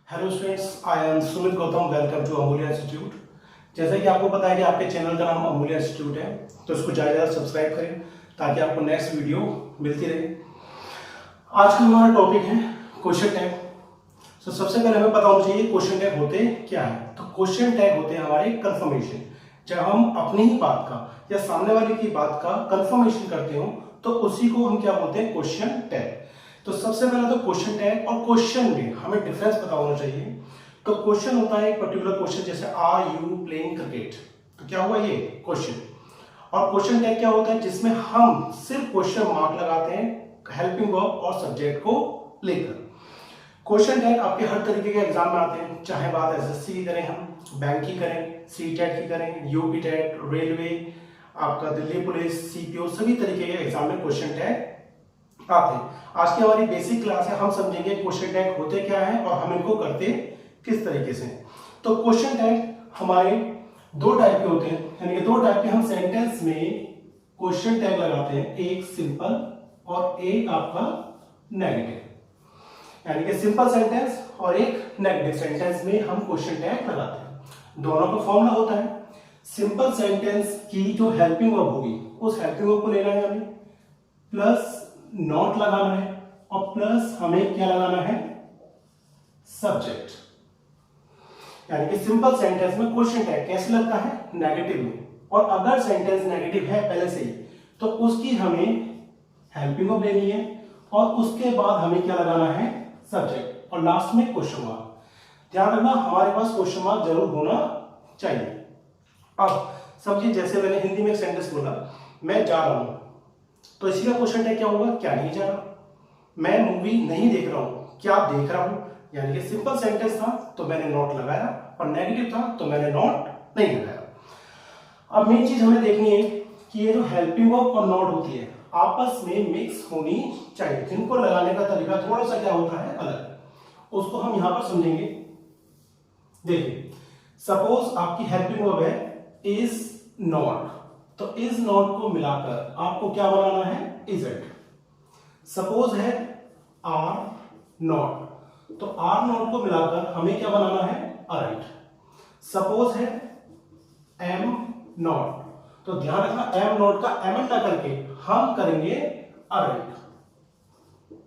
Hello students, I am Sumit Gautam. Welcome to Amulya institute. जैसा कि आपको पता है कि आपके चैनल का नाम अमूल्य इंस्टीट्यूट है, तो इसको ज़्यादा सब्सक्राइब करें ताकि आपको नेक्स्ट वीडियो मिलती रहे। आज का हमारा टॉपिक है क्वेश्चन टैग। तो सबसे पहले हमें पता होना चाहिए क्वेश्चन टैग होते क्या है। तो क्वेश्चन टैग होते हैं हमारे कंफर्मेशन। जब हम अपनी ही बात का या सामने वाले की बात का कंफर्मेशन करते हो तो उसी को हम क्या बोलते हैं, क्वेश्चन टैग। तो सबसे पहले तो क्वेश्चन टैग और क्वेश्चन में हमें डिफरेंस पता होना चाहिए। तो क्वेश्चन होता है एक पर्टिकुलर क्वेश्चन, जैसे आर यू प्लेइंग क्रिकेट, तो क्या हुआ ये क्वेश्चन। और क्वेश्चन टैग क्या होता है, जिसमें हम सिर्फ क्वेश्चन मार्क लगाते हैं हेल्पिंग वर्ब और सब्जेक्ट को लेकर। क्वेश्चन टैग आपके हर तरीके के एग्जाम में आते हैं, चाहे बात एसएससी की करें, हम बैंक की करें, सीटेट की करें, यूपी टेट, रेलवे, आपका दिल्ली पुलिस, सीपीओ, सभी तरीके के एग्जाम में क्वेश्चन टैग आते हैं। आज की हमारी बेसिक क्लास है, हम समझेंगे क्वेश्चन टैग होते क्या है और हम इनको करते किस तरीके से। तो क्वेश्चन टैग हमारे दो टाइप के होते हैं, यानी कि दो टाइप के हम सेंटेंस में क्वेश्चन टैग लगाते हैं, एक सिंपल और एक आपका नेगेटिव। यानी कि सिंपल सेंटेंस और एक नेगेटिव सेंटेंस में हम क्वेश्चन टैग लगाते हैं। दोनों का फॉर्मूला होता है, सिंपल सेंटेंस की जो हेल्पिंग वर्ब होगी उस हेल्पिंग वर्ब को लेना है हमें, प्लस नॉट लगाना है और प्लस हमें क्या लगाना है, सब्जेक्ट। यानी कि सिंपल सेंटेंस में क्वेश्चन टैग कैसे लगता है, नेगेटिव में। और अगर सेंटेंस नेगेटिव है पहले से ही तो उसकी हमें हेल्पिंग वर्ब लेनी है और उसके बाद हमें क्या लगाना है, सब्जेक्ट, और लास्ट में क्वेश्चन मार्क। ध्यान रखना हमारे पास क्वेश्चन मार्क जरूर होना चाहिए। अब समझिए, जैसे मैंने हिंदी में एक सेंटेंस बोला, मैं जा रहा हूं, तो इसी का क्वेश्चन टैग क्या होगा, क्या नहीं जा रहा। मैं मूवी नहीं देख रहा हूं, क्या देख रहा हूं। यानी कि सिंपल सेंटेंस था तो मैंने नॉट लगाया और नेगेटिव था तो मैंने नॉट नहीं लगाया। अब मेन चीज हमें देखनी है कि ये जो हेल्पिंग वर्ब और नॉट होती है आपस में मिक्स होनी चाहिए। जिनको लगाने का तरीका थोड़ा सा क्या होता है अलग, उसको हम यहां पर समझेंगे। देखिए, सपोज आपकी हेल्पिंग वर्ब है इज नॉट, तो इज नॉट को मिलाकर आपको क्या बनाना है, इजंट। सपोज है आर नॉट, तो आर नॉट को मिलाकर हमें क्या बनाना है, अरेंट। सपोज है एम नॉट, तो ध्यान रखना एम नॉट का एम ना करके हम करेंगे अरेंट।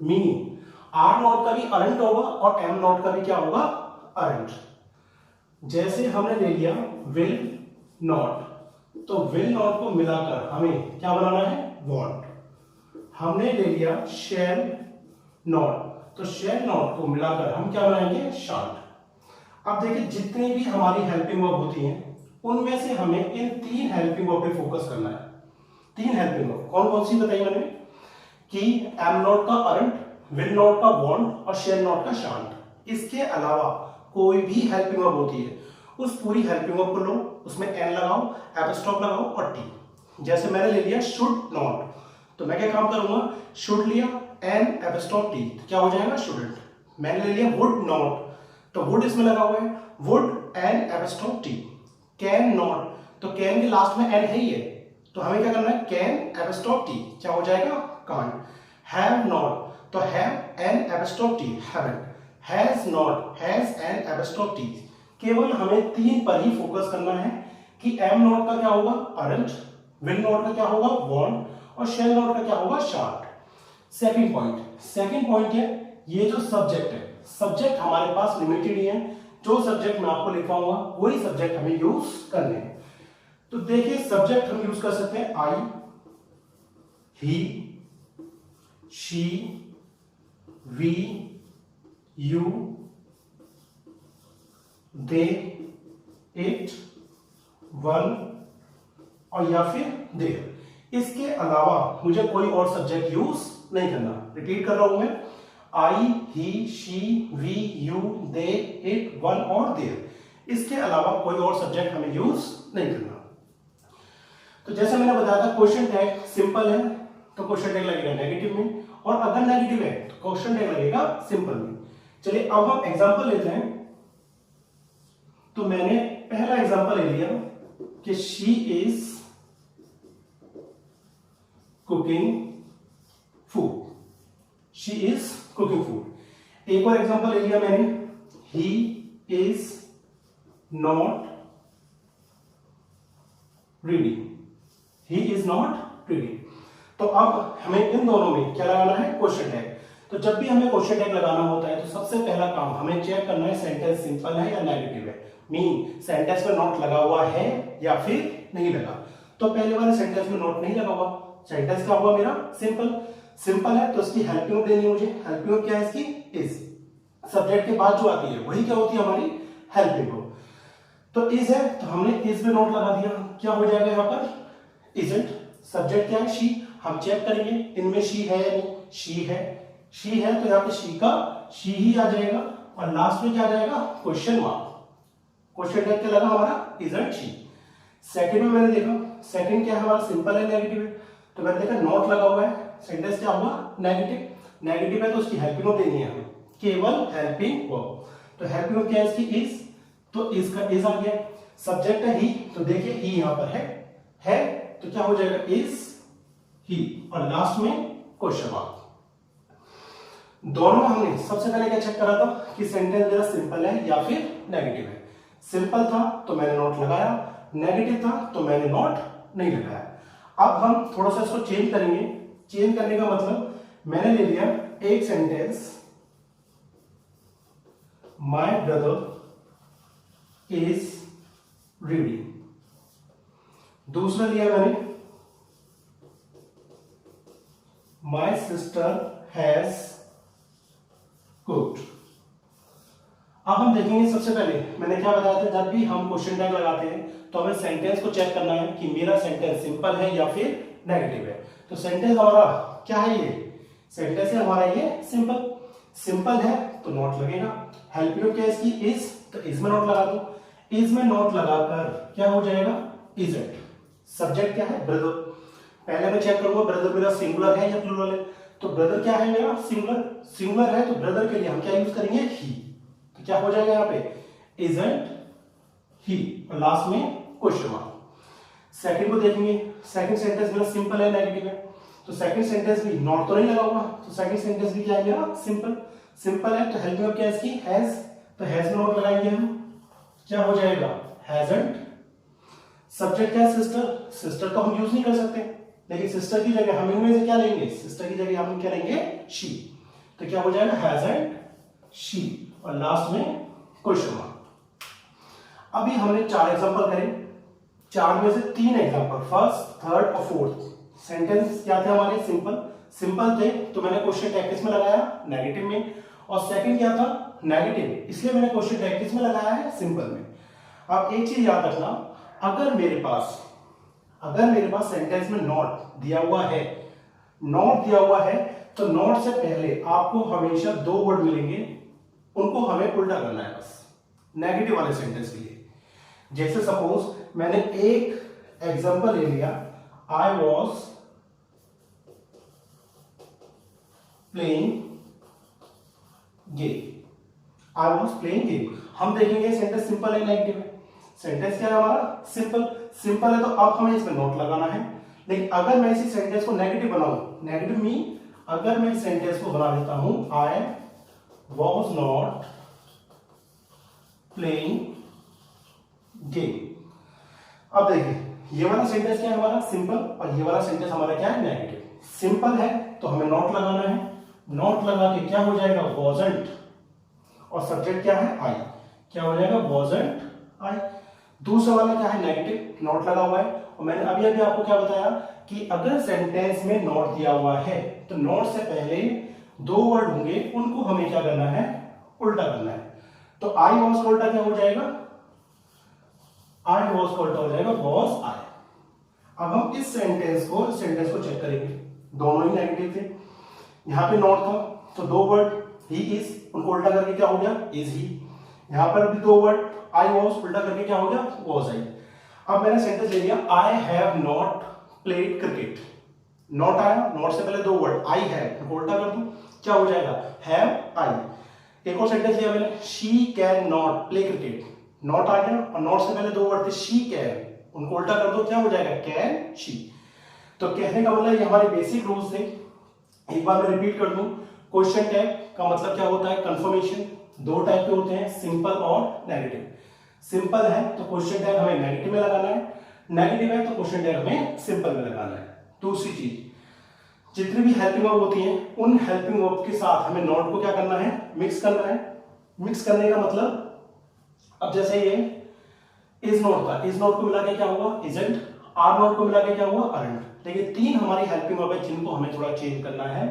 मीनिंग आर नॉट का भी अरेंट होगा और एम नॉट का भी क्या होगा, अरेंट। जैसे हमने ले लिया विल नॉट, तो विल नॉट को मिलाकर हमें क्या बनाना है, वॉन्ट। हमने ले लिया शैल नॉट, तो शैल नॉट को मिलाकर हम क्या बनाएंगे, शांट। अब देखिए, जितनी भी हमारी हेल्पिंग वर्ब होती हैं उनमें से हमें इन तीन हेल्पिंग वर्ब पे फोकस करना है। तीन हेल्पिंग वर्ब कौन कौन सी बताई मैंने, कि एम नॉट का अरेंट, विल नॉट का वॉन्ट और शैल नॉट का शांट। इसके अलावा कोई भी हेल्पिंग वर्ब होती है उस पूरी हेल्पिंग वर्ब को लो, उसमें एन लगाओ, एपस्ट्रॉफ लगाओ और टी। जैसे मैंने ले लिया शुड नॉट, तो मैं क्या काम करूंगा, शुड लिया एन एपस्ट्रॉफ टी, तो क्या हो जाएगा, शुडंट। मैंने ले लिया वुड नॉट, तो वुड इसमें लगा हुआ है, would n apostrophe t. Can not, तो कैन के लास्ट में एन है ही है, तो हमें क्या करना है, कैन एपस्ट्रॉफ टी, क्या हो जाएगा, कांट। हैव नॉट, तो have an apostrophe T, haven't. Has not, has an apostrophe T. केवल हमें तीन पर ही फोकस करना है कि एम नॉट का क्या होगा, अरेंट, विल नॉट का क्या होगा, वॉन्ट, और शैल नॉट का क्या होगा, शार्ट। सेकंड पॉइंट है ये जो सब्जेक्ट है, सब्जेक्ट हमारे पास लिमिटेड ही है। जो सब्जेक्ट मैं आपको लिखवाऊंगा वही सब्जेक्ट हमें यूज करने हैं। तो देखिए, सब्जेक्ट हम यूज कर सकते हैं I, he, she, we, you, they, it, one और या फिर देयर। इसके अलावा मुझे कोई और सब्जेक्ट यूज नहीं करना। रिपीट कर रहा हूं मैं, I, he, she, we, you, they, it, one और देयर। इसके अलावा कोई और सब्जेक्ट हमें यूज नहीं करना। तो जैसे मैंने बताया था, क्वेश्चन टैग सिंपल है तो क्वेश्चन टैग लगेगा नेगेटिव में, और अगर नेगेटिव है तो क्वेश्चन टैग लगेगा सिंपल में। चलिए अब हम एग्जांपल लेते हैं। तो मैंने पहला एग्जांपल ले लिया कि she is cooking food, she is cooking food. एक और एग्जांपल ले लिया मैंने, he is not reading, he is not reading. तो अब हमें इन दोनों में क्या लगाना है, क्वेश्चन टैग। तो जब भी हमें क्वेश्चन टैग लगाना होता है तो सबसे पहला काम हमें चेक करना है सेंटेंस सिंपल है या नेगेटिव है, मीन सेंटेंस में नॉट लगा हुआ है या फिर नहीं लगा। तो पहले वाले सेंटेंस में नॉट नहीं लगा हुआ, सेंटेंस क्या हुआ मेरा, सिंपल। सिंपल है तो इसकी हेल्पिंग वर्ब देनी है मुझे। हेल्पिंग वर्ब क्या है इसकी, इज। सब्जेक्ट के बाद जो आती है वही क्या होती है हमारी हेल्पिंग वर्ब। तो इज है तो हमने इज में नॉट लगा दिया, क्या हो जाएगा यहाँ पर, इजंट। सब्जेक्ट क्या है, शी। हम चेक करेंगे इनमें शी है या नहीं, शी है। शी है तो यहाँ पे शी का शी ही आ जाएगा और लास्ट में क्या आ जाएगा, क्वेश्चन मार्क। क्वेश्चन टैग क्या लगा हमारा, इजंट शी। सेकंड में मैंने देखा, सेकंड क्या है हमारा, सिंपल है नेगेटिव है, तो मैंने देखा नॉट लगा हुआ है, सेंटेंस क्या हुआ, नेगेटिव। नेगेटिव है तो उसकी हेल्पिंग वर्ब देनी है हमें, केवल हेल्पिंग वर्ब। तो हेल्पिंग वर्ब क्या है इसकी, इज। तो इसका इज आ गया। सब्जेक्ट है ही, तो देखिए ही यहां पर है तो क्या हो जाएगा, इज ही और लास्ट में क्वेश्चन मार्क। दोनों में हमने सबसे पहले क्या चेक करा था कि सेंटेंस मेरा सिंपल है या फिर नेगेटिव है। सिंपल था तो मैंने नॉट लगाया, नेगेटिव था तो मैंने नॉट नहीं लगाया। अब हम थोड़ा सा इसको चेंज करेंगे। चेंज करने का मतलब मैंने ले लिया एक sentence, my brother is reading. दूसरा लिया मैंने, माय सिस्टर हैज कुक्ड। अब हम देखेंगे, सबसे पहले मैंने क्या बताया था, जब भी हम क्वेश्चन टैग लगाते हैं तो हमें सेंटेंस को चेक करना है कि मेरा सेंटेंस सिंपल है या फिर नेगेटिव है। तो सेंटेंस हमारा क्या है, ये सेंटेंस है हमारा ये सिंपल। सिंपल है तो नॉट लगेगा। हेल्पिंग वर्ब क्या है इसकी, इज, तो इज में नॉट लगा दो। इज में नॉट लगाकर क्या हो जाएगा, इजंट। सब्जेक्ट क्या है, ब्रदर। पहले मैं चेक करूंगा ब्रदर मेरा सिंगुलर है या प्लूरल है। तो ब्रदर क्या है मेरा, सिंगुलर। सिंगुलर है तो ब्रदर के लिए हम क्या यूज करेंगे, ही। तो क्या हो जाएगा यहाँ पे, इजंट ही और लास्ट में क्वेश्चन मार्क। सेकंड को देखेंगे, सेकंड सेंटेंस मेरा सिंपल है नेगेटिव है, तो सेकंड सेंटेंस भी नॉट तो नहीं लगा हुआ, तो सेकंड सेंटेंस भी क्या है मेरा, सिंपल। सिंपल है तो हेल्पिंग वर्ब क्या है इसकी, हैज। तो हैज में नॉट लगाएंगे हम, क्या हो जाएगा, हैजंट। सब्जेक्ट क्या है, सिस्टर। सिस्टर तो हम यूज नहीं कर सकते, लेकिन सिस्टर की जगह हम इनमें से क्या लेंगे, सिस्टर की जगह हम क्या लेंगे, शी। तो क्या हो जाएगा, हैजंट शी और लास्ट में क्वेश्चन मार्क। अभी हमने 4 एग्जांपल करे, 4 में से 3 एग्जांपल, फर्स्ट, थर्ड और फोर्थ सेंटेंस क्या थे हमारे, सिंपल। सिंपल थे तो मैंने क्वेश्चन टैग किस में लगाया, नेगेटिव में। और सेकंड क्या था, नेगेटिव, इसलिए मैंने क्वेश्चन टैग किस में लगाया है, सिंपल में। अब एक चीज याद रखना, अगर मेरे पास सेंटेंस में नॉट दिया हुआ है, नॉट दिया हुआ है, तो नॉट से पहले आपको हमेशा 2 वर्ड मिलेंगे, उनको हमें उल्टा करना है बस, नेगेटिव वाले सेंटेंस के लिए। जैसे सपोज मैंने एक एग्जांपल ले लिया, I was playing game. I was playing game. हम देखेंगे सेंटेंस सिंपल है नेगेटिव है। सेंटेंस क्या है हमारा, सिंपल। सिंपल है तो अब हमें इसमें नॉट लगाना है। लेकिन अगर मैं इसी सेंटेंस को नेगेटिव बनाऊं, नेगेटिव मीन अगर मैं इस सेंटेंस को बना देता हूं, I was not playing game. अब देखिए ये वाला सेंटेंस क्या है हमारा, सिंपल, और ये वाला सेंटेंस हमारा क्या है, नेगेटिव। सिंपल है तो हमें नॉट लगाना है, नॉट लगा के क्या हो जाएगा, वॉजंट, और सब्जेक्ट क्या है, आई। क्या हो जाएगा, वॉजंट आई। दूसरा वाला क्या है, नेगेटिव, नॉट लगा हुआ है। और मैंने अभी आपको क्या बताया कि अगर सेंटेंस में नॉट दिया हुआ है तो नॉट से पहले 2 वर्ड होंगे, उनको हमें क्या करना है, उल्टा करना है। तो आई वॉज का उल्टा क्या हो जाएगा, आई वॉज का उल्टा हो जाएगा वॉज आई। अब हम इस सेंटेंस को चेक करेंगे, दोनों ही नेगेटिव थे। यहां पे नॉट था तो 2 वर्ड ही इज, उनको उल्टा करके क्या हो गया, इज ही। यहां पर भी 2 वर्ड आई वॉज, उल्टा करके क्या हो गया, वॉज आई। अब मैंने सेंटेंस ले लिया, I have not played cricket. Not आया, नॉट से पहले 2 वर्ड आई हैव, उल्टा कर दूं, क्या हो जाएगा, हैव आई। एक और सेंटेंस लिया मैंने, she can not play cricket. Not आ गया और नॉट से पहले 2 वर्ड थे शी कैन, उनको उल्टा कर दो, क्या हो जाएगा, कैन शी। तो कहने का मतलब ये हमारे बेसिक रूल्स थे। एक बार मैं रिपीट कर दूं, क्वेश्चन टैग का मतलब क्या होता है? कंफर्मेशन। दो टाइप के होते हैं, सिंपल और नेगेटिव। सिंपल है तो क्वेश्चन टैग हमें नेगेटिव में लगाना है, नेगेटिव है तो क्वेश्चन टैग हमें सिंपल में लगाना है। दूसरी चीज, जितनी भी हेल्पिंग वर्ब होती हैं उन हेल्पिंग वर्ब के साथ हमें नॉट को क्या करना है? मिक्स करना है। मिक्स करने का मतलब, अब जैसे ये इज नॉट था, इज नॉट को मिला के क्या हुआ? इजंट। आर नॉट को मिला के क्या हुआ? अरंट। लेकिन तीन हमारी हेल्पिंग वर्ब है जिनको हमें थोड़ा चेंज करना है।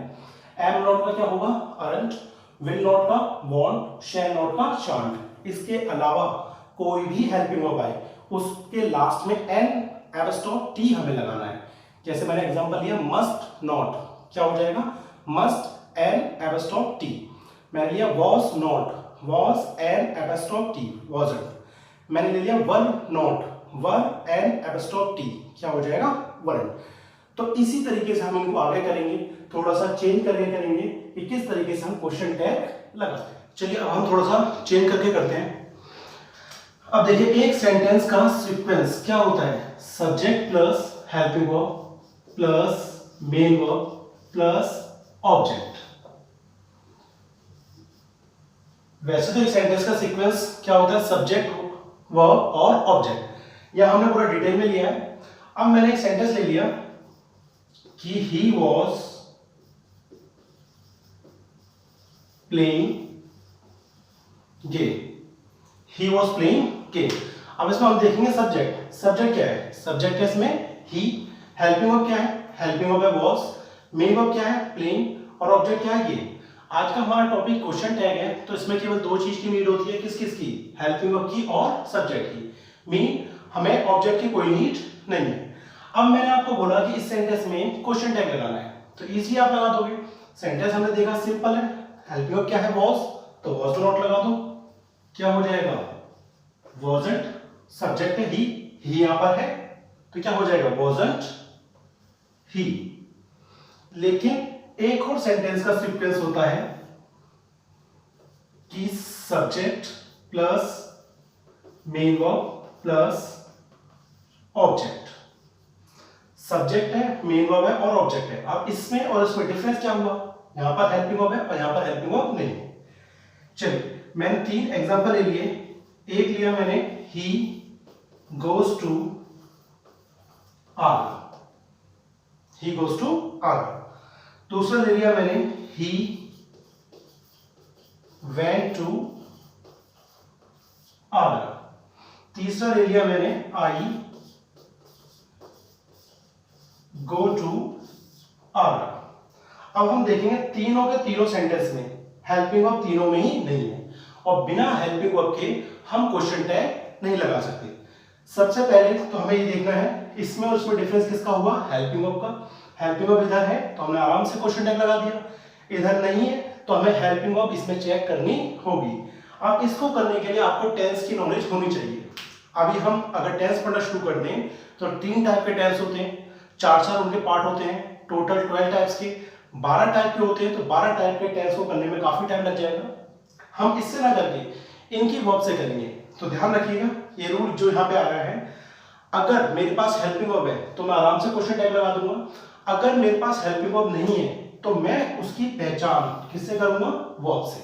एम नॉट का क्या होगा? अरंट। विल नॉट का वॉन्ट। शैल नॉट का शांट। इसके अलावा कोई भी हेल्पिंग वर्ब आए उसके लास्ट में एन एपस्ट्रोफ टी हमें लगाना है। जैसे मैंने एग्जांपल लिया मस्ट नॉट, क्या हो जाएगा? Must N apostrophe T. मैंने लिया was not, was N apostrophe T, wasn't. मैंने ले लिया were not, were N apostrophe T, क्या हो जाएगा? वरंट। तो इसी तरीके से हम इनको आगे करेंगे, थोड़ा सा चेंज करके करेंगे कि किस तरीके से हम क्वेश्चन टैग लगाते हैं। चलिए अब हम थोड़ा सा चेंज करके करते हैं। अब देखिए एक सेंटेंस का सीक्वेंस क्या होता है? Subject plus helping verb plus main verb plus object. वैसे तो एक सेंटेंस का सीक्वेंस क्या होता है? सब्जेक्ट, वर्ब और ऑब्जेक्ट। यह हमने पूरा डिटेल में लिया है। अब मैंने एक सेंटेंस ले लिया कि he was playing game, he was playing game. अब इसमें हम देखेंगे सब्जेक्ट। सब्जेक्ट क्या है? सब्जेक्ट है इसमें ही। हेल्पिंग वर्ब क्या है? हेल्पिंग वर्ब है वॉज। मेन वर्ब क्या है? प्लेइंग। और ऑब्जेक्ट क्या है? गेम। आज का हमारा टॉपिक क्वेश्चन टैग है, तो इसमें केवल दो चीज की नीड होती है। किस किस की? हेल्पिंग वर्ब की और सब्जेक्ट की। मीन हमें ऑब्जेक्ट की कोई नीड नहीं है। अब मैंने आपको बोला कि इस सेंटेंस में क्वेश्चन टैग लगाना है, तो इजी आप लगा दोगे। सेंटेंस हमने देखा सिंपल है, हेल्पिंग वर्ब क्या है? वॉज, तो वॉज टू नॉट लगा दो, क्या हो जाएगा? वॉजंट। सब्जेक्ट है ही यहां पर है, तो क्या हो जाएगा? वॉजंट ही। लेकिन एक और सेंटेंस का सीक्वेंस होता है कि subject plus main verb plus object. Subject है, मेन वर्ब है और ऑब्जेक्ट है। अब इसमें और इसमें डिफरेंस क्या हुआ? यहां पर हेल्पिंग वर्ब है और यहां पर हेल्पिंग वर्ब नहीं है। चलिए मैंने तीन एग्जांपल ले लिए। एक लिया मैंने he goes to Agra, he goes to Agra. दूसरा ले लिया मैंने ही वेंट टू आगरा। तीसरा ले लिया मैंने आई गो टू आगरा। अब हम देखेंगे तीनों के तीनों सेंटेंस में हेल्पिंग वर्ब तीनों में ही नहीं है, और बिना हेल्पिंग वर्ब के हम क्वेश्चन टैग नहीं लगा सकते। सबसे पहले तो हमें ये देखना है इसमें और उसमें डिफरेंस किसका हुआ? हेल्पिंग वर्ब का। हेल्पिंग वर्ब इधर है तो हमने आराम से क्वेश्चन टैग लगा दिया, इधर नहीं है तो हमें हेल्पिंग वर्ब इसमें चेक करनी होगी। अब इसको करने के लिए आपको टेंस की नॉलेज होनी चाहिए। अभी हम अगर टेंस पढ़ना शुरू कर दें तो तीन टाइप के टेंस होते हैं, चार उनके पार्ट होते हैं, टोटल 12 टाइप्स के। 12 टाइप के होते हैं, तो 12 टाइप के टेंस को करने में काफी टाइम लग जाएगा। हम इससे ना करके इनकी वर्ब से करेंगे। तो ध्यान रखिएगा ये रूल जो यहाँ पे आ रहा है, अगर मेरे पास हेल्पिंग वर्ब है तो मैं आराम से क्वेश्चन टैग लगा दूंगा। अगर मेरे पास हेल्पिंग वर्ब नहीं है तो मैं उसकी पहचान किससे करूंगा? वर्ब से।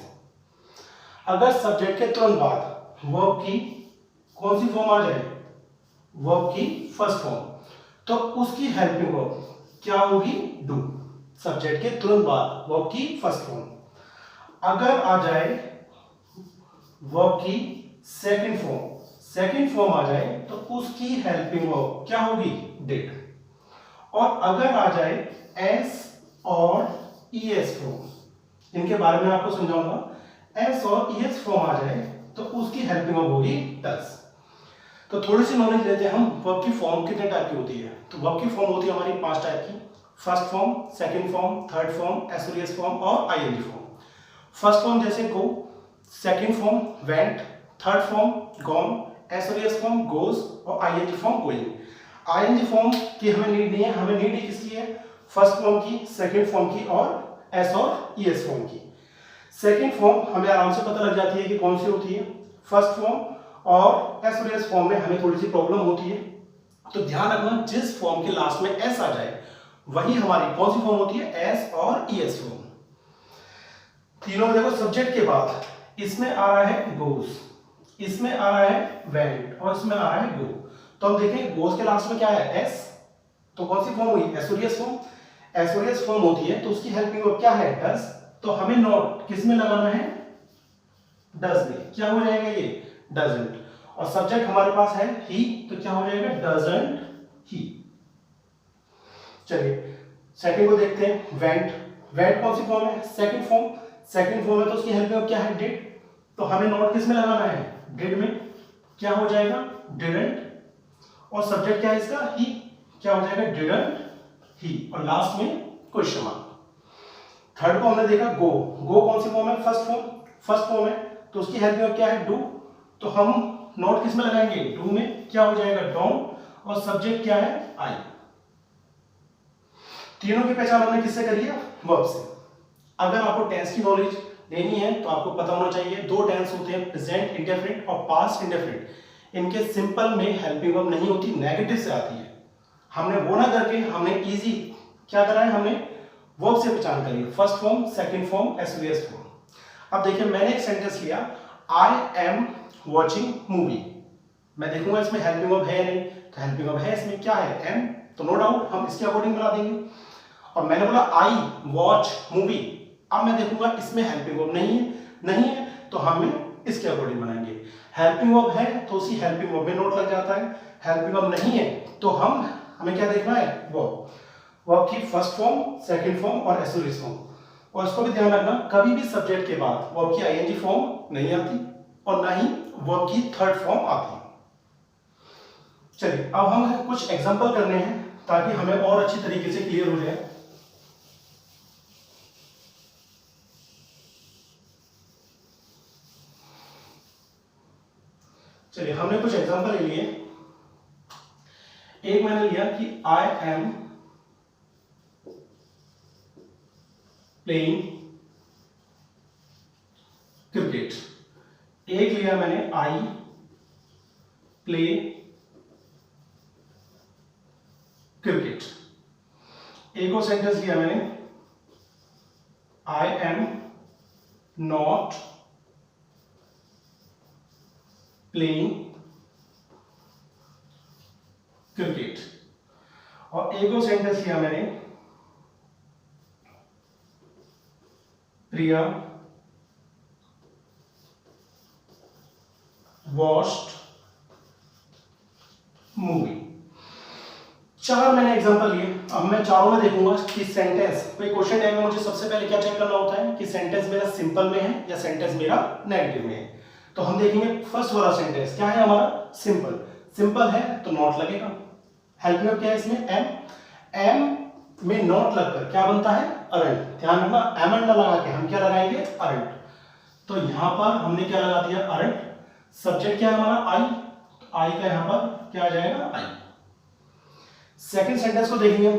अगर सब्जेक्ट के तुरंत बाद वर्ब की कौन सी फॉर्म आ जाए? वर्ब की फर्स्ट फॉर्म, तो उसकी हेल्पिंग वर्ब क्या होगी? डू। सब्जेक्ट के तुरंत बाद वर्ब की फर्स्ट फॉर्म। अगर आ जाए वर्ब की सेकंड फॉर्म आ जाए तो उसकी हेल्पिंग वर्ब क्या होगी? डिड। और अगर आ जाए एस और ईएस फॉर्म, इनके बारे में आपको समझाऊंगा। एस और ईएस फॉर्म आ जाए तो उसकी हेल्पिंग वर्ब होगी डज। तो थोड़ी सी नॉलेज लेते हैं हम, वर्ब की फॉर्म कितने टाइप की होती है। तो वर्ब की फॉर्म होती है हमारी 5 टाइप की। First form, second form, third form, S और ईएस फॉर्म और आईएनजी फॉर्म। फर्स्ट फॉर्म जैसे go, second form went, third form gone, S और ईएस फॉर्म गोज और ING form going. ING form की हमें नीड नहीं है, हमें नीड किसकी है? फर्स्ट फॉर्म की, सेकंड फॉर्म की और एस और ईएस फॉर्म की। सेकंड फॉर्म हमें आराम से पता लग जाती है कि कौन सी होती है। फर्स्ट फॉर्म और एस और ईएस फॉर्म में हमें थोड़ी सी प्रॉब्लम होती है, तो ध्यान रखना जिस फॉर्म के लास्ट में एस आ जाए वही हमारी कौन सी फॉर्म होती है? एस और ईएस फॉर्म। तीनों में देखो सब्जेक्ट के बाद इसमें आ रहा है गोस, इसमें आ रहा है वेंट और इसमें आ रहा है गो। तो हम देखें गोस के लास्ट में क्या है एस, तो कौन सी फॉर्म हुई एसोरियस फॉर्म। एसोरियस फॉर्म होती है तो उसकी हेल्पिंग वर्ब क्या है डज, तो हमें नॉट किस में लगाना है डज में, क्या हो जाएगा ये डजंट। और सब्जेक्ट हमारे पास है ही, तो क्या हो जाएगा डजंट ही। चलिए सेकंड को देखते हैं वेंट। वेंट कौन सी फॉर्म है सेकंड फॉर्म, सेकंड फॉर्म है तो उसकी हेल्पिंग वर्ब क्या है डिड, तो हमें नॉट किस में लगाना है डिड में, क्या हो जाएगा डिडंट। और सब्जेक्ट क्या है इसका ही, क्या हो जाएगा डिडंट ही। और लास्ट में क्वेश्चन मार्क। थर्ड को हमने देखा गो, गो कौन सी फॉर्म है फर्स्ट फॉर्म, फर्स्ट फॉर्म है तो उसकी हेल्पिंग वर्ब क्या है डू, तो हम नॉट किस में लगाएंगे डू में, क्या हो जाएगा डोंट। और सब्जेक्ट क्या है आई। तीनों की पहचान हमने किससे करी है वर्ब से। अगर आपको टेंस की नॉलेज लेनी है तो आपको पता होना चाहिए दो टेंस होते हैं प्रेजेंट इंडेफिनिट और पास्ट इंडेफिनिट। इनके सिंपल में हेल्पिंग वर्ब नहीं होती, नेगेटिव से आती है। हमने वो ना करके हमने इजी क्या करा है, हमने वर्ब से पहचान करी first form second form S or ES form. अब देखिए मैंने एक सेंटेंस लिया आई एम वॉचिंग मूवी, मैं देखूंगा इसमें हेल्पिंग वर्ब है नहीं, तो हेल्पिंग वर्ब है इसमें क्या है एम, तो नो डाउट हम इसके अकॉर्डिंग बना देंगे। और मैंने बोला आई वॉच मूवी, अब मैं देखूंगा इसमें हेल्पिंग वर्ब नहीं है, नहीं है तो हम इसके अकॉर्डिंग बनाएंगे। हेल्पिंग वर्ब है तो उसी हेल्पिंग वर्ब में नोट लग जाता है, हेल्पिंग वर्ब नहीं है तो हमें क्या देखना है वर्ब, वर्ब की फर्स्ट फॉर्म सेकंड फॉर्म और एसोरियस फॉर्म। और इसको भी ध्यान रखना कभी भी सब्जेक्ट के बाद वर्ब की आईएनजी फॉर्म नहीं आती और ना ही वर्ब की थर्ड फॉर्म आती है। चलिए अब हम कुछ एग्जांपल करने हैं ताकि हमें और अच्छी तरीके से क्लियर हो जाए। चलिए हमने कुछ एग्जांपल ले लिए। एक मैंने लिया कि आई एम प्लेइंग क्रिकेट, एक लिया मैंने आई प्ले क्रिकेट, एक और सेंटेंस लिया मैंने I am not playing cricket, और एक और सेंटेंस लिया मैंने प्रिया वॉच्ड मूवी। चार मैंने एग्जांपल लिए। अब मैं चारों में देखूंगा कि सेंटेंस कोई क्वेश्चन टैग में मुझे सबसे पहले क्या चेक करना होता है कि सेंटेंस मेरा सिंपल में है या सेंटेंस मेरा नेगेटिव में है। तो हम देखेंगे फर्स्ट वाला सेंटेंस क्या है हमारा सिंपल, सिंपल है तो नॉट लगेगा। हेल्पिंग वर्ब क्या है इसमें एम, एम में नॉट लगकर क्या बनता है अरंट। ध्यान रखना एम एंड लगा के हम क्या लगाएंगे अरंट, तो यहां पर हमने क्या लगा दिया अरंट। सब्जेक्ट क्या है हमारा आई, तो आई का यहां पर क्या आ जाएगा आई। सेकंड सेंटेंस को देखेंगे,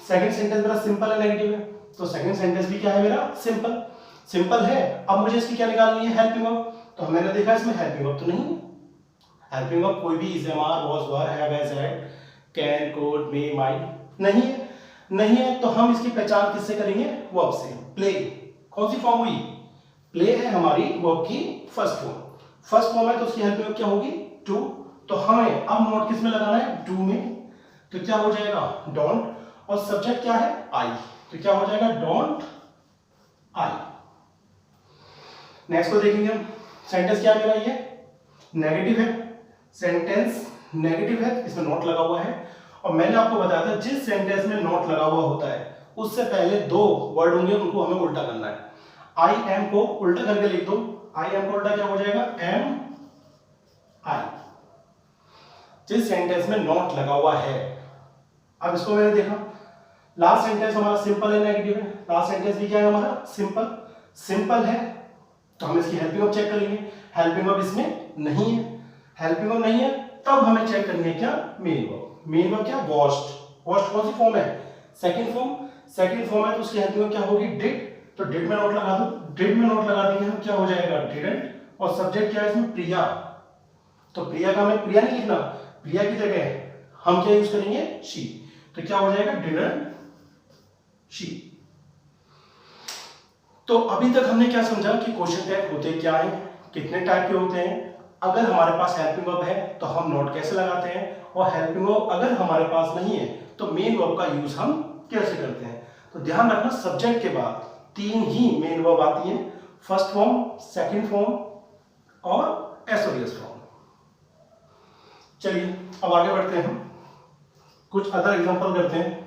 सेकंड सेंटेंस मेरा सिंपल है नेगेटिव है, तो सेकंड सेंटेंस भी क्या है मेरा सिंपल, सिंपल है। अब मुझे इसकी क्या निकालनी है हेल्पिंग वर्ब, तो मैंने देखा इसमें हेल्पिंग वर्ब तो नहीं है। हेल्पिंग वर्ब कोई भी is am are was were have has had can could may might नहीं है, नहीं है तो हम इसकी पहचान किससे करेंगे वर्ब से। प्ले कौन सी फॉर्म हुई प्ले है हमारी वर्ब की फर्स्ट फॉर्म, फर्स्ट फॉर्म है तो उसकी हेल्पिंग वर्ब क्या होगी टू, तो हमें अब नोट किस में लगाना है डू में, तो क्या हो जाएगा डोंट। और सब्जेक्ट क्या है आई, तो क्या हो जाएगा डोंट आई। नेक्स्ट को देखेंगे हम, सेंटेंस क्या मेरा ये नेगेटिव है, सेंटेंस नेगेटिव है इसमें नोट लगा हुआ है। और मैंने आपको बताया था जिस सेंटेंस में नोट लगा हुआ होता है उससे पहले दो वर्ड होंगे उनको हमें उल्टा करना है। आई एम को उल्टा करके लिख दो, आई एम को उल्टा क्या हो जाएगा एम आई, जिस सेंटेंस में नोट लगा हुआ है। अब इसको मैंने देखा लास्ट सेंटेंस हमारा सिंपल है नेगेटिव है, लास्ट सेंटेंस भी क्या है हमारा सिंपल, सिंपल है तो हम इसकी हेल्पिंग वर्ब चेक करेंगे। हेल्पिंग वर्ब इसमें नहीं है, हेल्पिंग वर्ब नहीं है तब हमें चेक करनी है क्या मेन वर्ब। मेन वर्ब क्या वॉच्ड, वॉच्ड कौन सी फॉर्म है सेकंड फॉर्म, सेकंड फॉर्म है तो उसकी हेल्पिंग वर्ब क्या होगी डिड, तो डिड में नोट लगा दो, डिड में नोट लगा देंगे हम क्या हो जाएगा डिडंट। और सब्जेक्ट क्या है इसमें प्रिया, तो प्रिया का हमें प्रिया नहीं लिखना, प्रिया की जगह हम क्या यूज करेंगे शी, तो क्या हो जाएगा डिडंट शी। तो अभी तक हमने क्या समझा कि क्वेश्चन टैग होते क्या है, कितने टाइप के होते हैं, अगर हमारे पास हेल्पिंग वर्ब है तो हम नोट कैसे लगाते हैं, और हेल्पिंग वर्ब अगर हमारे पास नहीं है तो मेन वर्ब का यूज हम कैसे करते हैं। तो ध्यान रखना सब्जेक्ट के बाद 3 ही मेन वर्ब आती हैं, फर्स्ट फॉर्म, सेकंड फॉर्म और एसओएस फॉर्म। चलिए अब आगे बढ़ते हैं, हम कुछ अदर एग्जांपल करते हैं।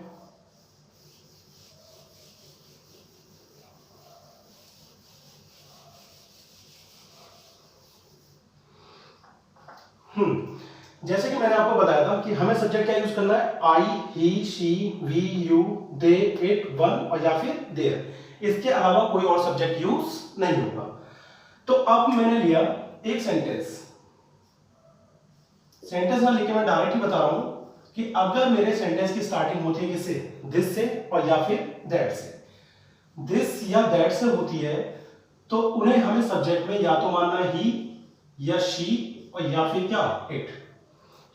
जैसे कि मैंने आपको बताया था कि हमें सब्जेक्ट क्या यूज करना है, I, he, she, we, you, they, it, one और या फिर देयर। इसके अलावा कोई और सब्जेक्ट यूज नहीं होगा। तो अब मैंने लिया एक सेंटेंस ना लेके मैं डायरेक्ट ही बता रहा हूं कि अगर मेरे सेंटेंस की स्टार्टिंग होती है किससे, दिस से और या फिर दैट से, दिस या दैट से होती है, तो उन्हें हमें सब्जेक्ट में या तो मानना ही या शी और या फिर क्या, इट।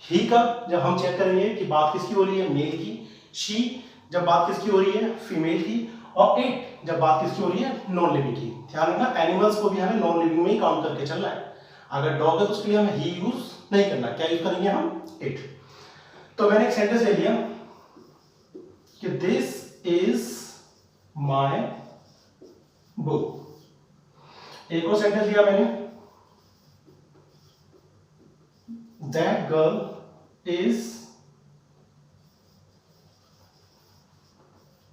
ही का जब हम चेक करेंगे कि बात किसकी हो रही है, मेल की, शी जब बात किसकी हो रही है, फीमेल की, और इट जब बात किसकी हो रही है, नॉन लिविंग की। ध्यान रखना एनिमल्स को भी हमें नॉन लिविंग में ही काउंट करके चलना है। अगर डॉग है तो उसके लिए हमें ही यूज नहीं करना, क्या यूज करेंगे हम, इट। तो मैंने एक सेंटेंस ले लिया कि दिस इज माय बुक। एक और सेंटेंस लिया मैंने, दैट गर्ल इज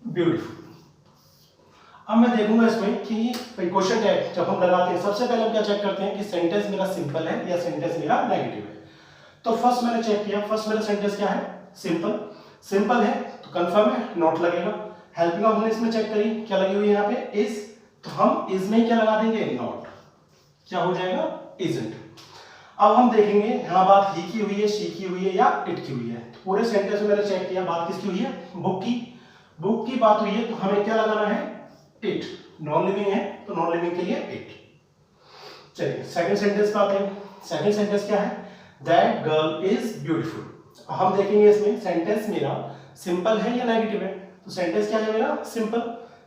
ब्यूटीफुल। अब मैं देखूंगा इसमें कि क्वेश्चन टैग जब हम लगाते हैं सबसे पहले हम क्या चेक करते हैं कि सेंटेंस मेरा सिंपल है या सेंटेंस मेरा नेगेटिव है। तो फर्स्ट मैंने चेक किया, फर्स्ट मेरा सेंटेंस क्या है, सिंपल। सिंपल है तो कंफर्म है, नॉट लगेगा। हेल्पिंग हमने इसमें चेक करी, क्या लगी हुई है यहाँ पे, इज, तो हम इज में क्या लगा देंगे, नॉट, क्या हो जाएगा, इजंट। अब हम देखेंगे यहाँ बात ही की हुई है, शी की हुई है या इट की हुई है। तो पूरे सेंटेंस में मैंने चेक किया बात किसकी हुई है, बुक की। बुक की बात हुई है तो हमें क्या लगाना है, इट। नॉन लिविंग है तो नॉन लिविंग के लिए इट। चलिए सेकंड सेंटेंस पे आते हैं। सेकंड सेंटेंस क्या है, दैट गर्ल इज ब्यूटीफुल। हम देखेंगे इसमें सेंटेंस मेरा सिंपल है या नेगेटिव है। तो सेंटेंस क्या है मेरा, सिंपल।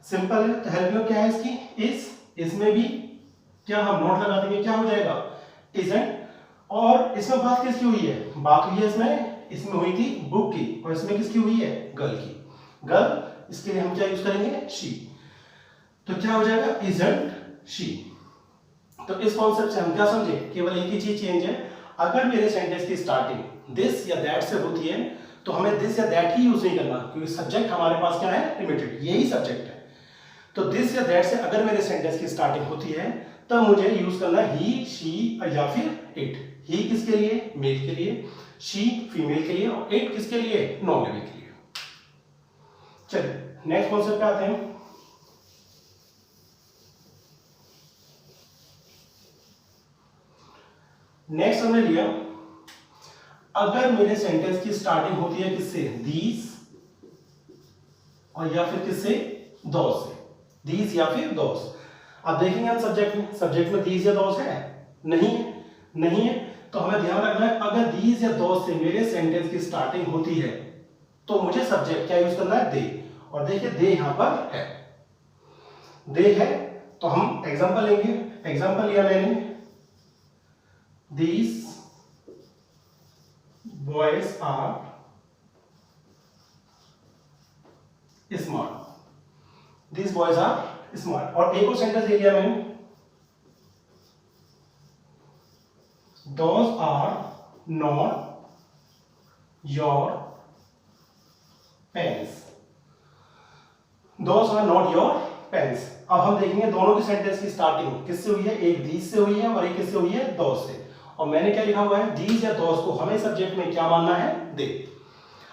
सिंपल है तो हेल्पिंग क्या है इसकी, इज। इसमें भी क्या हम नोट लगा देंगे, क्या हो जाएगा, इजंट। और इसमें बात किसकी हुई है, बात हुई है इसमें हुई थी बुक की, और इसमें किसकी हुई है, गर्ल की। गर्ल, इसके लिए हम क्या यूज करेंगे, शी। तो क्या हो जाएगा, इजंट शी। तो इस कॉन्सेप्ट से हम क्या समझे, केवल एक ही चीज चेंज है, अगर मेरे सेंटेंस की स्टार्टिंग दिस या दैट से होती है तो हमें दिस या दैट ही यूज नहीं करना, क्योंकि सब्जेक्ट हमारे पास क्या है, लिमिटेड, यही सब्जेक्ट है। तो दिस या दैट से अगर मेरे सेंटेंस की स्टार्टिंग होती है तब मुझे यूज करना है ही, शी या फिर इट। ही किसके लिए, मेल के लिए, शी फीमेल के लिए, और इट किसके लिए, नॉन लिविंग के लिए। चलिए नेक्स्ट कॉन्सेप्ट पे आते हैं। नेक्स्ट हमने लिया, अगर मेरे सेंटेंस की स्टार्टिंग होती है किससे, दीज और या फिर किससे, दोस से, दीज या फिर दोस। अब देखेंगे हम सब्जेक्ट में दीज या दोस है, नहीं है, नहीं है, तो हमें ध्यान रखना है अगर दीज या दोस से मेरे सेंटेंस की स्टार्टिंग होती है तो मुझे सब्जेक्ट क्या यूज करना है, दे। और देखिए दे यहां पर है, दे है, तो हम एग्जांपल लेंगे। एग्जांपल लिया मैंने, these boys are smart, these boys are smart. और एक और सेंटेंस ले लिया मैंने, those are not your pens, those are not your pens. अब हम देखेंगे दोनों की सेंटेंस की स्टार्टिंग किससे हुई है, एक दीज से हुई है और एक किससे हुई है, दोज से। और मैंने क्या लिखा हुआ है, दीज या दोज को हमें सब्जेक्ट में क्या मानना है, दे।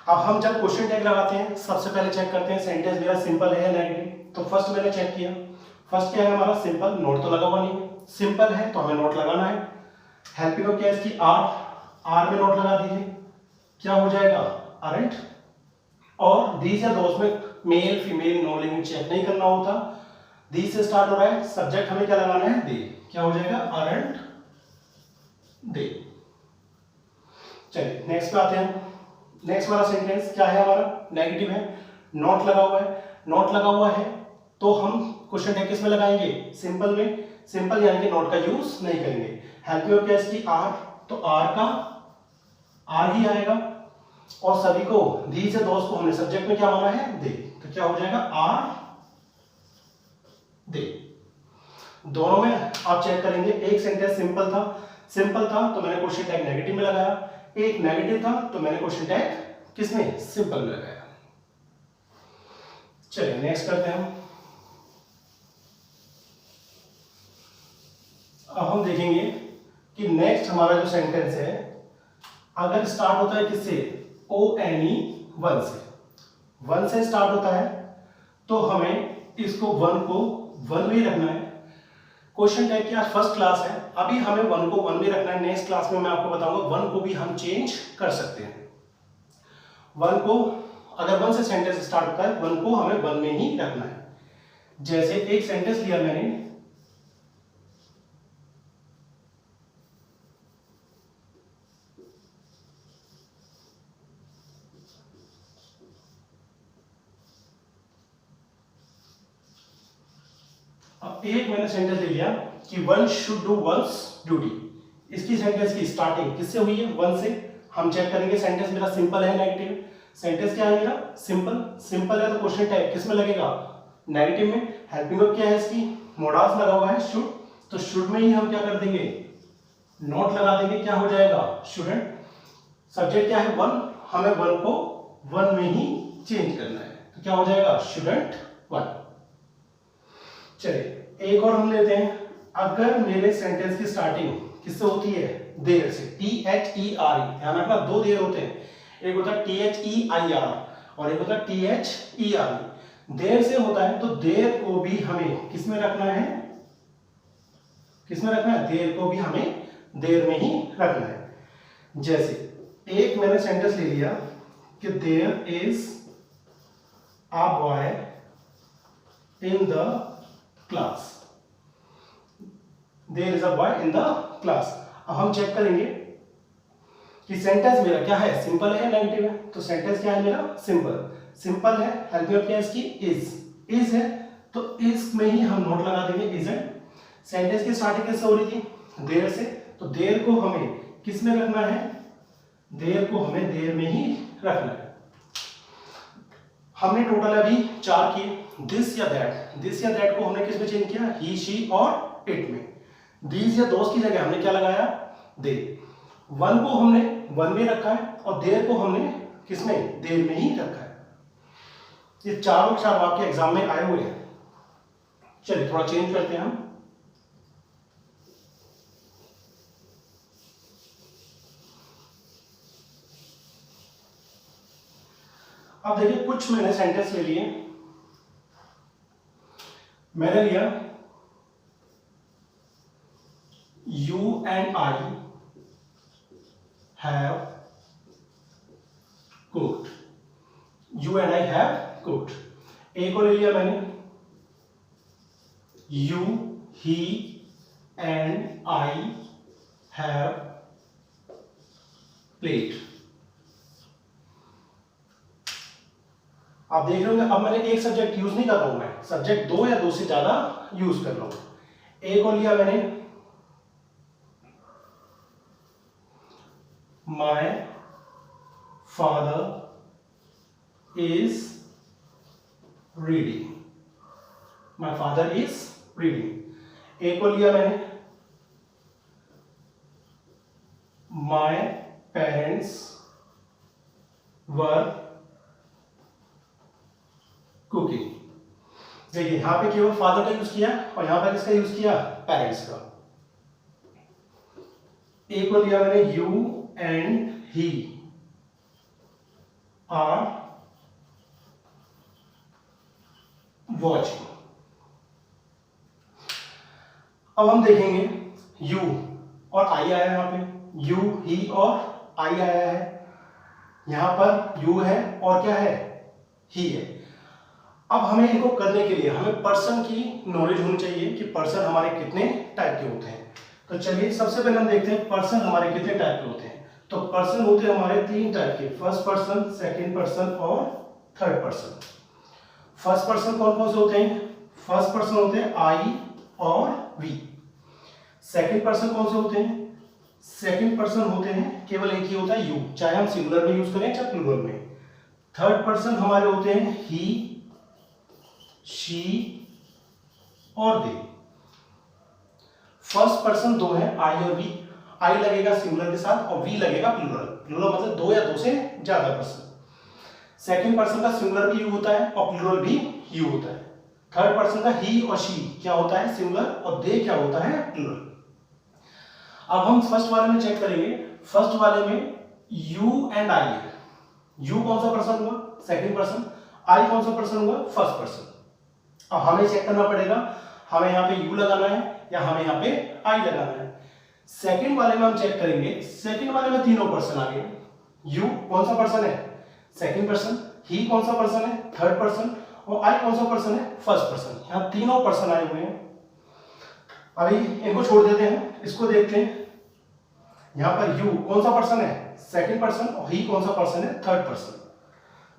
अब हम जब क्वेश्चन टैग लगाते हैं सबसे पहले चेक करते हैं सेंटेंस मेरा सिंपल है या नेगेटिव। तो फर्स्ट मैंने चेक किया, फर्स्ट क्या है हमारा, सिंपल, नोट तो लगा हुआ नहीं है, सिंपल है तो हमें नोट लगाना है। हेल्पिंग ऑफ क्या है इसकी, आर, आर में नोट लगा दीजिए, क्या हो जाएगा, आरंट। और दीज या दोस्त में male female non living check नहीं करना होता, दीज से स्टार्ट हो रहा है, सब्जेक्ट हमें क्या लगाना है, दे, क्या हो जाएगा, आरंट दे। चलिए नेक्स्ट पे आते हैं। नेक्स्ट वाला सेंटेंस क्या है हमारा, नेगेटिव है, नॉट लगा हुआ है। नॉट लगा हुआ है तो हम क्वेश्चन टैग किस में लगाएंगे? सिंपल में। सिंपल यानी कि नॉट का यूज नहीं करेंगे। हेल्प मी क्या इसकी आर, तो आर का आर ही आएगा और सभी को दीज या दोस्त को हमने सब्जेक्ट में क्या माना है? दे। तो क्या हो जाएगा? Are they. दोनों में आप चेक करेंगे, एक सेंटेंस सिंपल था तो मैंने क्वेश्चन टैग नेगेटिव में लगाया, एक नेगेटिव था तो मैंने क्वेश्चन टैग किसमें? सिंपल में लगाया। चलिए नेक्स्ट करते हैं। अब हम देखेंगे कि नेक्स्ट हमारा जो सेंटेंस है अगर स्टार्ट होता है किससे? ONE 1 से स्टार्ट होता है तो हमें इसको 1 को 1 में रखना है। क्वेश्चन टैग की आज फर्स्ट क्लास है, अभी हमें 1 को 1 में रखना है। नेक्स्ट क्लास में मैं आपको बताऊंगा 1 को भी हम चेंज कर सकते हैं। 1 को अगर 1 से सेंटेंस स्टार्ट होता है 1 को हमें 1 में ही रखना है। जैसे एक सेंटेंस लिया मैंने, अब एक मैंने सेंटेंस ले लिया कि one should do once duty. इसकी सेंटेंस की स्टार्टिंग किससे हुई है? 1 से। हम चेक करेंगे सेंटेंस मेरा सिंपल है नेगेटिव। सेंटेंस क्या है मेरा? सिंपल है तो क्वेश्चन टैग किस में लगेगा? नेगेटिव में। हेल्पिंग वर्ब क्या है इसकी? मोडास लगा हुआ है शुड, तो शुड में ही हम क्या कर देंगे? नोट लगा देंगे। क्या हो जाएगा? शुडंट। सब्जेक्ट क्या है? 1, हमें 1 को 1 में ही चेंज करना है, तो क्या हो जाएगा? शुडंट 1। चलिए एक और हम लेते हैं। अगर मेरे सेंटेंस की स्टार्टिंग किससे होती है? देर से। THERE, ध्यान रखना 2 देर होते हैं, एक होता है THEIR और एक होता है THERE। देर से होता है तो देर को भी हमें किस में रखना है? किस में रखना है? देर को भी हमें देर में ही रखना है। जैसे एक मैंने सेंटेंस ले लिया कि there is a boy in the class. There is a boy in the class. अब हम चेक करेंगे कि सेंटेंस मेरा क्या है? सिंपल है या नेगेटिव है? तो सेंटेंस क्या है मेरा? सिंपल है। हेल्प मी क्या है इसकी? इज है तो इज में ही हम नोट लगा देंगे इजंट। सेंटेंस की स्टार्टिंग किससे हो रही थी? देर से, तो देर को हमें किस में रखना है? देर को हमें देर में ही रखना है। हमने टोटल अभी 4 किए, दिस या दैट को हमने किस में चेंज किया? ही, शी और इट में। दीज या दोस्त की जगह हमने क्या लगाया? दे। 1 को हमने 1 में रखा है और देर को हमने किस में? देर में ही रखा है। ये चारों 4 वाक्य एग्जाम में आए हुए हैं। चलिए थोड़ा चेंज करते हैं हम। अब देखिए कुछ मैंने सेंटेंस ले लिए। मैंने लिया you and I have cooked. You and I have cooked. एक और ले लिया मैंने you, he and I have played. आप देख रहे होंगे अब मैंने एक सब्जेक्ट यूज नहीं कर रहा हूं, मैं सब्जेक्ट 2 या 2 से ज्यादा यूज कर रहा हूं। एक और लिया मैंने my father is reading. My father is reading. एक और लिया मैंने माय पेरेंट्स वर कुकिंग। देखिए यहां पे केवल फादर का यूज किया और यहां पर किसका यूज किया? पेरेंट्स का। एक को लिया मैंने you and he are watching. अब हम देखेंगे यू और आई आया यहां पे, यू, ही और आई आया है। यहां पर यू है और क्या है? ही है। अब हमें इनको करने के लिए हमें पर्सन की नॉलेज होनी चाहिए कि पर्सन हमारे कितने टाइप के होते हैं। तो चलिए सबसे पहले हम देखते हैं पर्सन हमारे कितने टाइप के होते हैं। तो पर्सन होते हैं हमारे 3 टाइप के, फर्स्ट पर्सन, सेकंड पर्सन और थर्ड पर्सन। फर्स्ट पर्सन कौन कौन से होते हैं? फर्स्ट पर्सन होते हैं आई और वी। सेकंड पर्सन कौन से होते हैं? सेकंड पर्सन होते हैं केवल एक ही होता है यू, चाहे हम सिंगुलर में यूज करें चाहे प्लूरल में। थर्ड पर्सन हमारे होते हैं ही, शी और दे। फर्स्ट पर्सन दो है आई और वी, आई लगेगा सिंगुलर के साथ और वी लगेगा प्लूरल। प्लूरल मतलब दो या दो से ज्यादा पर्सन। सेकंड पर्सन का सिंगुलर भी यू होता है और प्लूरल भी यू होता है। थर्ड पर्सन का ही और शी क्या होता है? सिंगुलर, और दे क्या होता है? प्लूरल। अब हम फर्स्ट वाले में चेक करेंगे। फर्स्ट वाले में यू एंड आई है। यू कौन सा पर्सन हुआ? Second person. आई कौन सा पर्सन हुआ? First person. अब हमें चेक करना पड़ेगा, हमें यहाँ पे यू लगाना है या हमें यहाँ पे आई लगाना है। सेकंड वाले में हम चेक करेंगे, सेकंड वाले में तीनों पर्सन आ गए। यू कौन सा पर्सन है? Second person. ही कौन सा पर्सन है? Third person. और आई कौन सा पर्सन है? First person. यहाँ तीनों पर्सन आए हुए हैं। अभी इनको छोड़ देते हैं, इसको देखते हैं। यहाँ पर यू कौन सा पर्सन है? Second person. और ही कौन सा पर्सन है? Third person.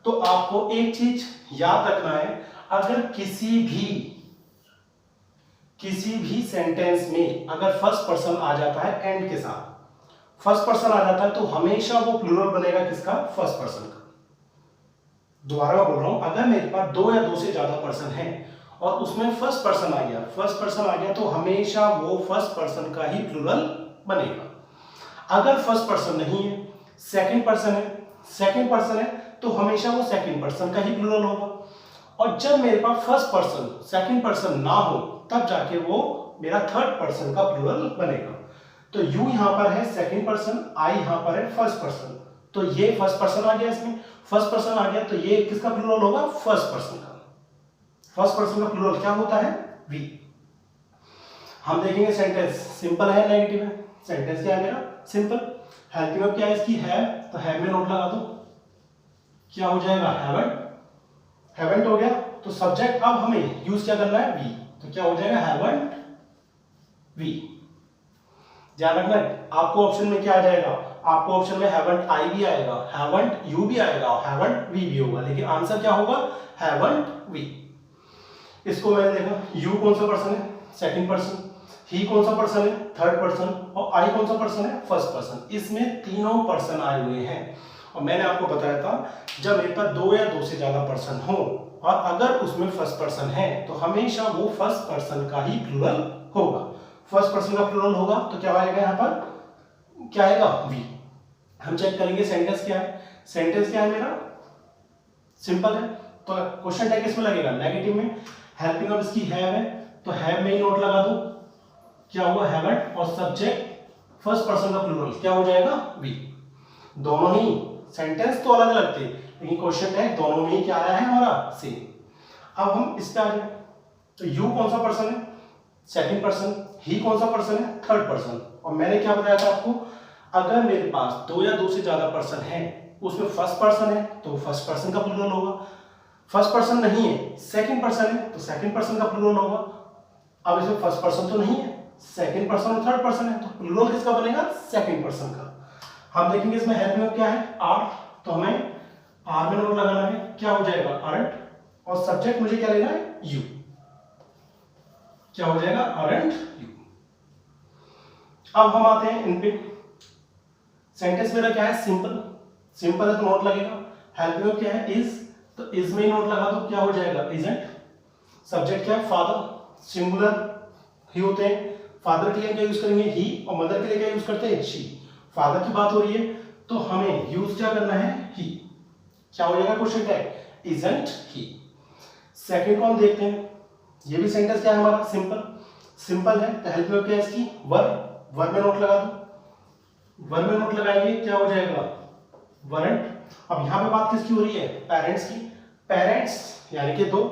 तो आपको एक चीज याद रखना है, अगर किसी भी सेंटेंस में अगर फर्स्ट पर्सन आ जाता है एंड के साथ, फर्स्ट पर्सन आ जाता है तो हमेशा वो प्लूरल बनेगा किसका? फर्स्ट पर्सन का। दोबारा बोल रहा हूं, अगर मेरे पास दो या दो से ज्यादा पर्सन है और उसमें फर्स्ट पर्सन आ गया तो हमेशा वो फर्स्ट पर्सन का ही प्लूरल बनेगा। अगर फर्स्ट पर्सन नहीं है, सेकंड पर्सन है तो हमेशा वो सेकंड पर्सन का ही प्लूरल होगा। और जब मेरे पास फर्स्ट पर्सन सेकंड पर्सन ना हो तब जाके वो मेरा थर्ड पर्सन का प्लूरल बनेगा। तो यू यहां पर है सेकंड पर्सन, आई यहां पर है फर्स्ट पर्सन, तो ये फर्स्ट पर्सन आ गया। इसमें फर्स्ट पर्सन आ गया तो ये किसका प्लूरल होगा? फर्स्ट पर्सन का। फर्स्ट पर्सन का प्लूरल क्या होता है? वी। हम देखेंगे सेंटेंस सिंपल है नेगेटिव है। सेंटेंस क्या है मेरा? सिंपल। हेल्पिंग वर्ब क्या है इसकी? है, तो हैव में नोट लगा दो। क्या हो जाएगा? हैवंट। हैवंट हो गया तो सब्जेक्ट अब हमें यूज क्या करना है? वी। तो क्या हो जाएगा? Haven't we. ध्यान रखना, आपको ऑप्शन में क्या आ जाएगा? आपको ऑप्शन में हैवंट आई भी आएगा, हैवंट यू भी आएगा और हैवंट वी भी होगा, लेकिन आंसर क्या होगा? Haven't we. इसको मैंने देखा, यू कौन सा पर्सन है? Second person. ही कौन सा पर्सन है? Third person. और आई कौन सा पर्सन है? First person. इसमें तीनों पर्सन आए हुए हैं और मैंने आपको बताया था जब मेरे पास दो या दो से ज्यादा पर्सन हो और अगर उसमें फर्स्ट पर्सन है तो हमेशा वो फर्स्ट पर्सन का ही प्लूरल होगा। फर्स्ट पर्सन का प्लूरल होगा तो क्या आएगा? यहाँ पर क्या आएगा? वी। हम चेक करेंगे सेंटेंस क्या है। सेंटेंस क्या है मेरा? सिंपल है, तो क्वेश्चन टैग इसमें लगेगा नेगेटिव में। हेल्पिंग वर्ब इसकी हैव है तो हैव में ही नोट लगा दो। क्या हुआ? हैवंट। और सब्जेक्ट फर्स्ट पर्सन का प्लूरल क्या हो जाएगा? वी। दोनों ही सेंटेंस तो अलग अलग थे लेकिन क्वेश्चन टैग दोनों में ही क्या आया है? हमारा सेम। अब हम इस पे आ जाए तो यू कौन सा पर्सन है? Second person. ही कौन सा पर्सन है? Third person. और मैंने क्या बताया था आपको, अगर मेरे पास दो या दो से ज्यादा पर्सन है उसमें फर्स्ट पर्सन है तो फर्स्ट पर्सन का प्लूरल होगा। फर्स्ट पर्सन नहीं है, सेकंड पर्सन है तो सेकंड पर्सन का प्लूरल होगा। अब इसमें फर्स्ट पर्सन तो नहीं है, सेकंड पर्सन और थर्ड पर्सन है तो प्लूरल किसका बनेगा? सेकंड पर्सन का। हम देखेंगे इसमें हेल्प में क्या है? आर। तो हमें आर में नोट लगाना है। क्या हो जाएगा? आरंट। और सब्जेक्ट मुझे क्या लेना है? यू। क्या हो जाएगा? Aren't you. अब हम आते हैं इन पे। सेंटेंस मेरा क्या है? सिंपल। सिंपल है तो नोट लगेगा। हेल्पिंग वर्ब क्या है? इज। तो इज में ही नोट लगा दो। क्या हो जाएगा? इजंट। सब्जेक्ट क्या है? फादर। सिंगुलर ही होते हैं। फादर के लिए क्या यूज करेंगे? ही। और मदर के लिए क्या यूज करते हैं? शी। फादर की बात हो रही है तो हमें यूज क्या करना है? ही। क्या हो जाएगा question tag? Isn't he. Second को हम देखते हैं। ये भी सेंटेंस क्या है हमारा? सिंपल। सिंपल है तो हेल्प में क्या है इसकी? वर्ब। वर्ब में नोट लगा दो। वर्ब में नोट लगाएंगे क्या हो जाएगा? वरंट। अब यहां पे बात किसकी हो रही है? पेरेंट्स की। पेरेंट्स यानी कि दो।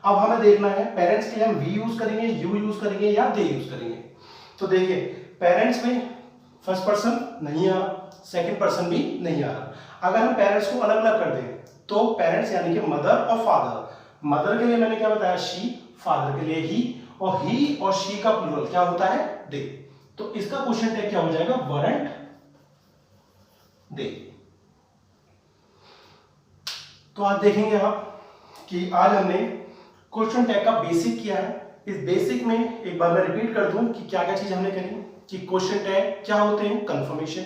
अब हमें देखना है पेरेंट्स के लिए हम वी यूज करेंगे, यू यूज करेंगे या दे यूज करेंगे। तो देखिए पेरेंट्स में फर्स्ट पर्सन नहीं आ रहा, सेकंड पर्सन भी नहीं आ रहा। अगर हम पेरेंट्स को अलग अलग कर दें तो पेरेंट्स यानी कि मदर और फादर। मदर के लिए मैंने क्या बताया? शी। फादर के लिए ही। और ही और शी का प्लूरल क्या होता है? दे। तो इसका क्वेश्चन टैग क्या हो जाएगा? वरंट दे। तो आज देखेंगे आप कि आज हमने क्वेश्चन टैग का बेसिक क्या है। इस बेसिक में एक बार मैं रिपीट कर दूं कि क्या क्या चीज हमने करी कि क्वेश्चन टैग क्या होते हैं, कंफर्मेशन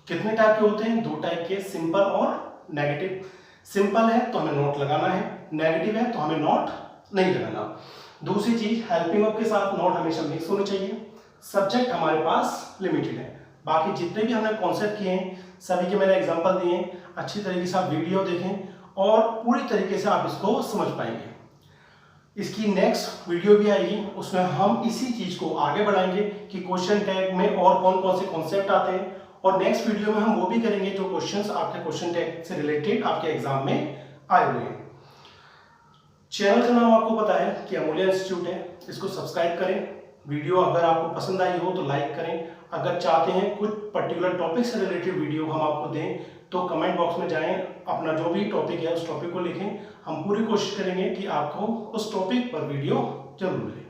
कितने टाइप के होते हैं, 2 टाइप के, सिंपल और नेगेटिव। सिंपल है तो हमें नोट लगाना है, नेगेटिव है तो हमें नोट नहीं लगाना। दूसरी चीज हेल्पिंग वर्ब के साथ नोट हमेशा मिक्स होने चाहिए। सब्जेक्ट हमारे पास लिमिटेड है, बाकी जितने भी हमने कॉन्सेप्ट किए हैं सभी के मैंने एग्जांपल दिए हैं। अच्छी तरीके से आप वीडियो देखें और पूरी तरीके से आप इसको समझ पाएंगे। इसकी नेक्स्ट वीडियो भी आएगी, उसमें हम इसी चीज को आगे बढ़ाएंगे कि क्वेश्चन टैग में और कौन कौन से कॉन्सेप्ट आते हैं। और नेक्स्ट वीडियो में हम वो भी करेंगे जो क्वेश्चंस आपके क्वेश्चन टैग से रिलेटेड आपके एग्जाम में आए हुए हैं। चैनल का नाम आपको पता है कि अमूल्या इंस्टीट्यूट है, इसको सब्सक्राइब करें। वीडियो अगर आपको पसंद आई हो तो लाइक करें। अगर चाहते हैं कुछ पर्टिकुलर टॉपिक से रिलेटेड वीडियो हम आपको दें तो कमेंट बॉक्स में जाएं, अपना जो भी टॉपिक है उस टॉपिक को लिखें। हम पूरी कोशिश करेंगे कि आपको उस टॉपिक पर वीडियो जरूर मिले।